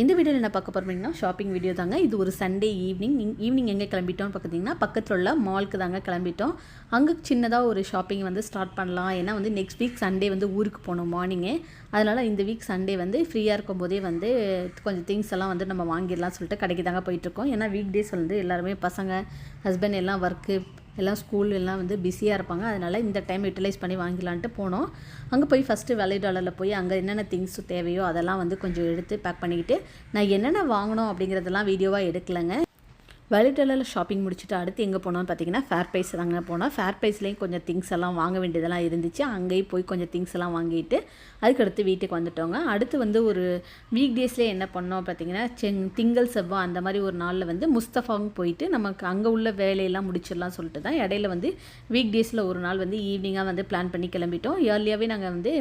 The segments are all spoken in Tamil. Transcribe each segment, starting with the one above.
இந்த வீடியோவில் என்ன பார்க்க போகிறீங்கன்னா ஷாப்பிங் வீடியோ தாங்க. இது ஒரு சண்டே ஈவினிங் எங்கே கிளம்பிட்டோம்னு பார்த்தீங்கன்னா பக்கத்தில் உள்ள மாலுக்கு தாங்க கிளம்பிட்டோம். அங்கே சின்னதாக ஒரு ஷாப்பிங் வந்து ஸ்டார்ட் பண்ணலாம். ஏன்னா வந்து நெக்ஸ்ட் வீக் சண்டே வந்து ஊருக்கு போகணும் மார்னிங்கே. அதனால் இந்த வீக் சண்டே வந்து ஃப்ரீயாக இருக்கும் போதே வந்து கொஞ்சம் திங்ஸ் எல்லாம் வந்து நம்ம வாங்கிடலாம் சொல்லிட்டு கடைக்கு தாங்க போயிட்டுருக்கோம். ஏன்னா வீக் டேஸ் வந்து எல்லாருமே பசங்க ஹஸ்பண்ட் எல்லாம் ஒர்க்கு எல்லாம் ஸ்கூல் எல்லாம் வந்து பிஸியாக இருப்பாங்க. அதனால் இந்த டைம் யூட்டிலைஸ் பண்ணி வாங்கிடலான்ட்டு போனோம். அங்கே போய் ஃபஸ்ட்டு வேல்யூ டாலரில் போய் அங்கே என்னென்ன திங்ஸ் தேவையோ அதெல்லாம் வந்து கொஞ்சம் எடுத்து பேக் பண்ணிக்கிட்டு நான் என்னென்ன வாங்கினோம் அப்படிங்கிறதெல்லாம் வீடியோவாக எடுக்கலைங்க. வேல்யூ டாலரில் ஷாப்பிங் முடிச்சுட்டு அடுத்து எங்கே போனோம்னு பார்த்தீங்கன்னா ஃபேர் ப்ரைஸ் தாங்க போனோம். ஃபேர் ப்ரைஸ்லேயும் கொஞ்சம் திங்ஸ் எல்லாம் வாங்க வேண்டியதெல்லாம் இருந்துச்சு. அங்கேயும் போய் கொஞ்சம் திங்ஸ் எல்லாம் வாங்கிட்டு அதுக்கடுத்து வீட்டுக்கு வந்துட்டோங்க. அடுத்து வந்து ஒரு வீக் டேஸ்லேயே என்ன பண்ணோம் பார்த்தீங்கன்னா திங்கள் செவ்வாய் அந்த மாதிரி ஒரு நாளில் வந்து முஸ்தஃபாவும் போயிட்டு நமக்கு அங்கே உள்ள வேலையெல்லாம் முடிச்சிடலாம் சொல்லிட்டு தான் இடையில வந்து வீக் டேஸில் ஒரு நாள் வந்து ஈவினிங்காக வந்து பிளான் பண்ணி கிளம்பிட்டோம். ஏர்லியாகவே நாங்கள் வந்து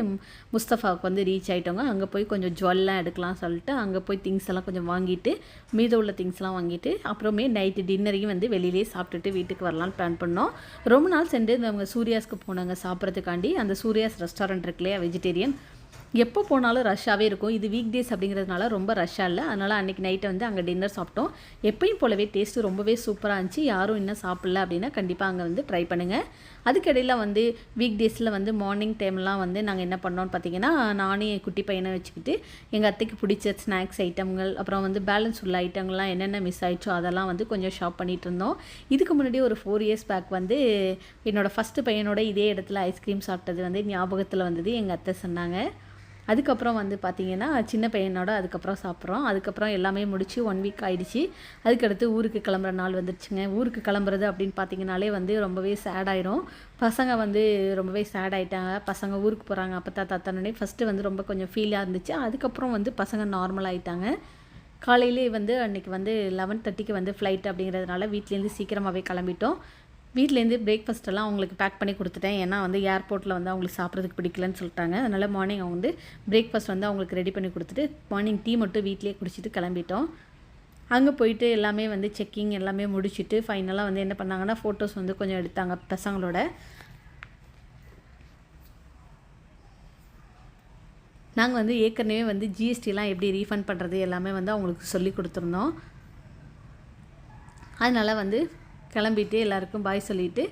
முஸ்தஃபாவுக்கு வந்து ரீச் ஆகிட்டோங்க. அங்கே போய் கொஞ்சம் ஜுவல்லாம் எடுக்கலாம் சொல்லிட்டு அங்கே போய் திங்ஸ் எல்லாம் கொஞ்சம் வாங்கிட்டு மீத உள்ள திங்ஸ்லாம் வாங்கிட்டு அப்புறமே நைட்டு டின்னரையும் வந்து வெளியிலே சாப்பிட்டுட்டு வீட்டுக்கு வரலான்னு பிளான் பண்ணோம். ரொம்ப நாள் சென்று அவங்க சூர்யாஸ்க்கு போனாங்க சாப்பிட்றதுக்காண்டி. அந்த சூர்யாஸ் ரெஸ்டாரண்ட் இருக்கு இல்லையா, வெஜிடேரியன், எப்போ போனாலும் ரஷ்ஷாகவே இருக்கும். இது வீக் டேஸ் அப்படிங்கிறதுனால ரொம்ப ரஷ்ஷாக இல்லை. அதனால் அன்றைக்கி நைட்டை வந்து அங்கே டின்னர் சாப்பிட்டோம். எப்பயும் போலவே டேஸ்ட்டு ரொம்பவே சூப்பராக இருந்துச்சு. யாரும் இன்னும் சாப்பிடல அப்படின்னா கண்டிப்பாக அங்கே வந்து ட்ரை பண்ணுங்கள். அதுக்கிடையில் வந்து வீக் டேஸில் வந்து மார்னிங் டைம்லாம் வந்து நாங்கள் என்ன பண்ணோன்னு பார்த்தீங்கன்னா நானே என் குட்டி பையனை வச்சுக்கிட்டு எங்கள் அத்தைக்கு பிடிச்ச ஸ்நாக்ஸ் ஐட்டங்கள் அப்புறம் வந்து பேலன்ஸ் உள்ள ஐட்டங்கள்லாம் என்னென்ன மிஸ் ஆயிடுச்சோ அதெல்லாம் வந்து கொஞ்சம் ஷாப் பண்ணிகிட்டு இருந்தோம். இதுக்கு முன்னாடி ஒரு 4 years பேக் வந்து என்னோடய ஃபஸ்ட்டு பையனோட இதே இடத்துல ஐஸ்கிரீம் சாப்பிட்டது வந்து ஞாபகத்தில் வந்தது. எங்கள் அத்தை சொன்னாங்க. அதுக்கப்புறம் வந்து பார்த்திங்கன்னா சின்ன பையனோட அதுக்கப்புறம் சாப்பிட்றோம். அதுக்கப்புறம் எல்லாமே முடிச்சு 1 week ஆகிடுச்சு. அதுக்கடுத்து ஊருக்கு கிளம்புற நாள் வந்துருச்சுங்க. ஊருக்கு கிளம்புறது அப்படின்னு பார்த்திங்கனாலே வந்து ரொம்பவே சேட் ஆயிரும். பசங்க வந்து ரொம்பவே சேட் ஆகிட்டாங்க. பசங்க ஊருக்கு போகிறாங்க அப்போ தாத்தானே ஃபஸ்ட்டு வந்து ரொம்ப கொஞ்சம் ஃபீலாக இருந்துச்சு. அதுக்கப்புறம் வந்து பசங்க நார்மல் ஆகிட்டாங்க. காலையிலே வந்து அன்றைக்கி வந்து 11:30க்கு வந்து ஃப்ளைட் அப்படிங்கிறதுனால வீட்டிலேருந்து சீக்கிரமாகவே கிளம்பிட்டோம். வீட்டிலேருந்து பிரேக்ஃபாஸ்ட்டெல்லாம் அவங்களுக்கு பேக் பண்ணி கொடுத்துட்டேன். ஏன்னா வந்து ஏர்போர்ட்டில் வந்து அவங்களுக்கு சாப்பிட்றதுக்கு பிடிக்கலன்னு சொல்லிட்டாங்க. அதனால் மார்னிங் அவங்க வந்து பிரேக்ஃபாஸ்ட் வந்து அவங்களுக்கு ரெடி பண்ணி கொடுத்துட்டு மார்னிங் டீ மட்டும் வீட்டிலே குடிச்சிட்டு கிளம்பிட்டோம். அங்கே போயிட்டு எல்லாமே வந்து செக்கிங் எல்லாமே முடிச்சுட்டு ஃபைனலாக வந்து என்ன பண்ணாங்கன்னா ஃபோட்டோஸ் வந்து கொஞ்சம் எடுத்தாங்க பசங்களோட. நாங்கள் வந்து ஏற்கனவே வந்து ஜிஎஸ்டிலாம் எப்படி ரீஃபண்ட் பண்ணுறது எல்லாமே வந்து அவங்களுக்கு சொல்லி கொடுத்துருந்தோம். அதனால் வந்து கிளம்பிட்டு எல்லாருக்கும் பாய் சொல்லிவிட்டு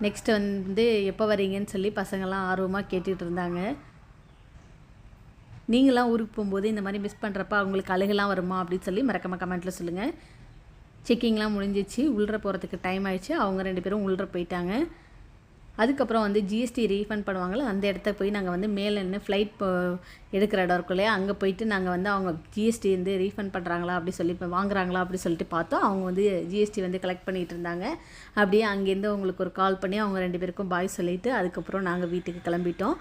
நெக்ஸ்ட்டு வந்து எப்போ வரீங்கன்னு சொல்லி பசங்கள்லாம் ஆர்வமாக கேட்டுகிட்டு இருந்தாங்க. நீங்களாம் ஊருக்கு போகும்போது இந்த மாதிரி மிஸ் பண்ணுறப்ப அவங்களுக்கு அழுகலாம் வருமா அப்படின்னு சொல்லி மறக்காம கமெண்ட்டில் சொல்லுங்கள். செக்கிங்லாம் முடிஞ்சிச்சு. உள்ளே போகிறதுக்கு டைம் ஆயிடுச்சு. அவங்க 2 பேரும் உள்ளே போயிட்டாங்க. அதுக்கப்புறம் வந்து ஜிஎஸ்டி ரீஃபண்ட் பண்ணுவாங்களோ அந்த இடத்த போய் நாங்கள் வந்து மேலே நின்று ஃப்ளைட் எடுக்கிற இடம் இருக்கும் இல்லையா, அங்கே போயிட்டு நாங்கள் வந்து அவங்க ஜிஎஸ்டி வந்து ரீஃபண்ட் பண்ணுறாங்களா அப்படி சொல்லி இப்போ வாங்குறாங்களா அப்படி சொல்லிட்டு பார்த்தோம். அவங்க வந்து ஜிஎஸ்டி வந்து கலெக்ட் பண்ணிகிட்டு இருந்தாங்க. அப்படியே அங்கேருந்து அவங்களுக்கு ஒரு கால் பண்ணி அவங்க 2 பேருக்கும் பாய் சொல்லிவிட்டு அதுக்கப்புறம் நாங்கள் வீட்டுக்கு கிளம்பிட்டோம்.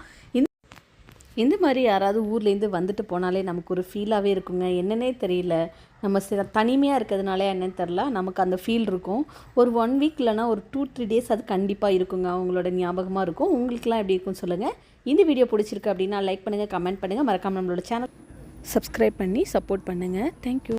இந்த மாதிரி யாராவது ஊர்லேருந்து வந்துட்டு போனாலே நமக்கு ஒரு ஃபீலாகவே இருக்குங்க. என்னன்னே தெரியல, நம்ம தனிமையாக இருக்கிறதுனாலே என்னன்னு தெரில, நமக்கு அந்த ஃபீல் இருக்கும். ஒரு 1 week இல்லைனா ஒரு 2-3 days அது கண்டிப்பாக இருக்குங்க. அவங்களோட ஞாபகமாக இருக்கும். உங்களுக்குலாம் எப்படி இருக்குன்னு சொல்லுங்கள். இந்த வீடியோ பிடிச்சிருக்கு அப்படின்னா லைக் பண்ணுங்கள், கமெண்ட் பண்ணுங்கள், மறக்காமல் நம்மளோட சேனல் சப்ஸ்கிரைப் பண்ணி சப்போர்ட் பண்ணுங்கள். தேங்க்யூ.